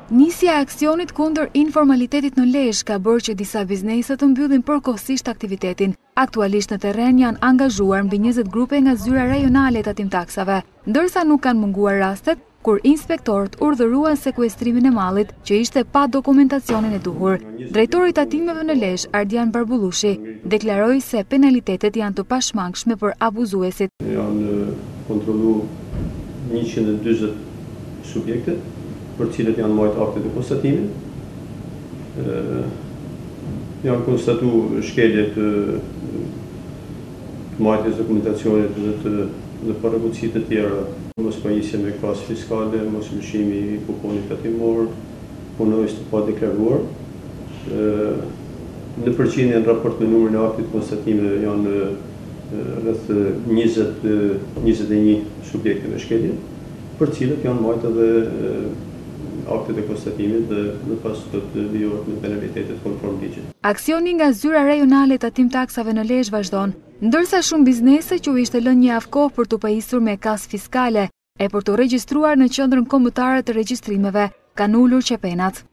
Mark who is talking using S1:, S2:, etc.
S1: Nisja e aksionit kundër informalitetit në Lezhë ka bërë që disa biznese të mbyllin përkohësisht aktivitetin. Aktualisht në terren janë angazhuar mbi 20 grupe nga zyra rajonale të tatimtaksave, ndërsa nuk kanë munguar rastet kur inspektorët urdhëruan sekuestrimin e mallit që ishte pa dokumentacionin e duhur. Drejtori i tatimeve në Lezhë, Ardian Barbullushi, deklaroi se penalitetet janë të pashmangshme për abuzuesit.
S2: Janë kontrollu 140 subjekte për cilët janë marrë aktet e konstatimit. Janë konstatu shkelje të marrjes dokumentacionit dhe paragjithësi të tjera, mos pajisje me kasë fiskale, mos lëshimi i kuponit tatimor, punonjës të pa deklaruar. Në përqindje në raport me numrin e aktit konstatimeve janë rreth 21 subjekte me shkelje, për cilët janë marrë edhe aktet e konstatimit dhe në pas do të vijohet me penalitetet konform ligjit.
S1: Aksioni nga zyra rajonale të tatimtaksave në Lezhë vazhdon, ndërsa shumë biznese që u ishte lënë një javë kohë për të pajisur me kasë fiskale e për të regjistruar në qendrën kombëtare të regjistrimeve kanë ulur qepenat.